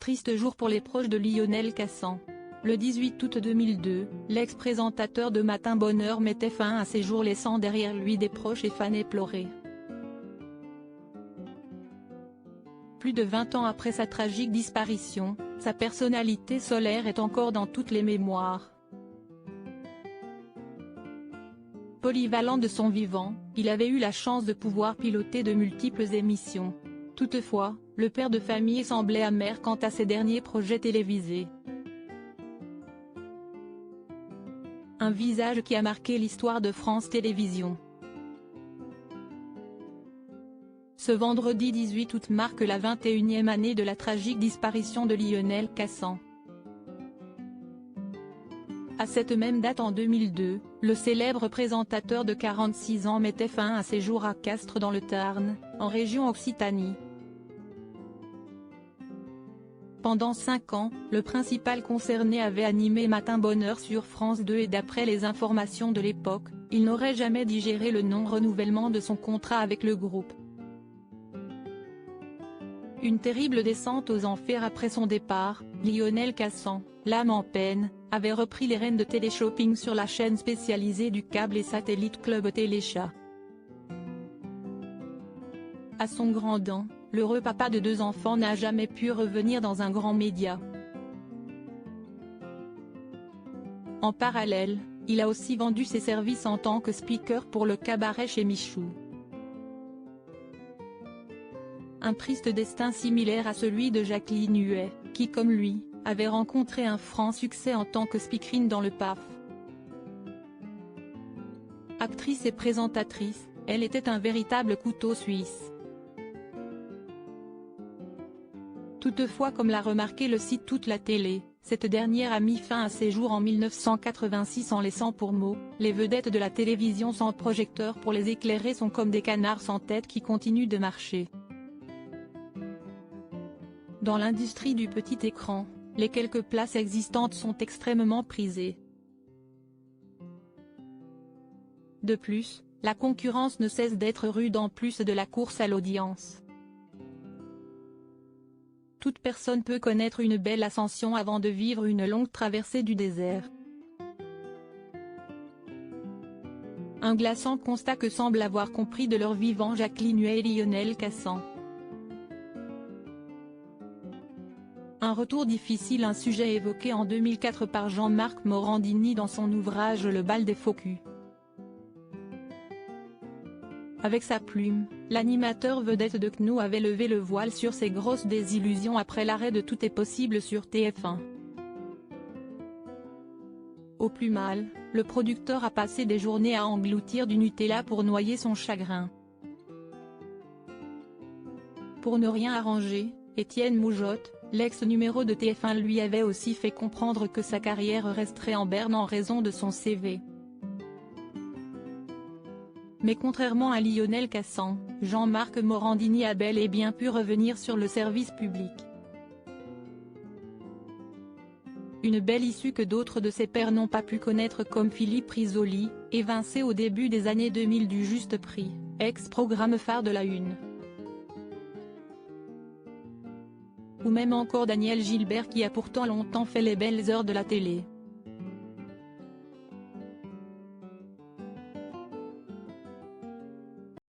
triste jour pour les proches de Lionel Cassan. Le 18 août 2002, l'ex-présentateur de Matin Bonheur mettait fin à ses jours laissant derrière lui des proches et fans éplorés. Plus de 20 ans après sa tragique disparition, sa personnalité solaire est encore dans toutes les mémoires. Polyvalent de son vivant, il avait eu la chance de pouvoir piloter de multiples émissions. Toutefois, le père de famille semblait amer quant à ses derniers projets télévisés. Un visage qui a marqué l'histoire de France Télévisions. Ce vendredi 18 août marque la 21e année de la tragique disparition de Lionel Cassan. À cette même date en 2002, le célèbre présentateur de 46 ans mettait fin à ses jours à Castres dans le Tarn, en région Occitanie. Pendant 5 ans, le principal concerné avait animé Matin Bonheur sur France 2 et d'après les informations de l'époque, il n'aurait jamais digéré le non-renouvellement de son contrat avec le groupe. Une terrible descente aux enfers après son départ, Lionel Cassan, l'âme en peine, avait repris les rênes de téléshopping sur la chaîne spécialisée du câble et satellite Club Téléchat. À son grand dam, l'heureux papa de 2 enfants n'a jamais pu revenir dans un grand média. En parallèle, il a aussi vendu ses services en tant que speaker pour le cabaret chez Michou. Un triste destin similaire à celui de Jacqueline Huet, qui comme lui, avait rencontré un franc succès en tant que speakerine dans le PAF. Actrice et présentatrice, elle était un véritable couteau suisse. Toutefois, comme l'a remarqué le site Toute la Télé, cette dernière a mis fin à ses jours en 1986 en laissant pour mot, les vedettes de la télévision sans projecteur pour les éclairer sont comme des canards sans tête qui continuent de marcher. Dans l'industrie du petit écran, les quelques places existantes sont extrêmement prisées. De plus, la concurrence ne cesse d'être rude en plus de la course à l'audience. Toute personne peut connaître une belle ascension avant de vivre une longue traversée du désert. Un glaçant constat que semblent avoir compris de leur vivant Jacqueline Huet et Lionel Cassan. Un retour difficile, un sujet évoqué en 2004 par Jean-Marc Morandini dans son ouvrage Le bal des faux culs. Avec sa plume, l'animateur vedette de CNOU avait levé le voile sur ses grosses désillusions après l'arrêt de Tout est possible sur TF1. Au plus mal, le producteur a passé des journées à engloutir du Nutella pour noyer son chagrin. Pour ne rien arranger, Étienne Moujotte, l'ex-numéro de TF1 lui avait aussi fait comprendre que sa carrière resterait en berne en raison de son CV. Mais contrairement à Lionel Cassan, Jean-Marc Morandini a bel et bien pu revenir sur le service public. Une belle issue que d'autres de ses pairs n'ont pas pu connaître comme Philippe Risoli, évincé au début des années 2000 du Juste Prix, ex-programme phare de la Une. Ou même encore Daniel Gilbert qui a pourtant longtemps fait les belles heures de la télé.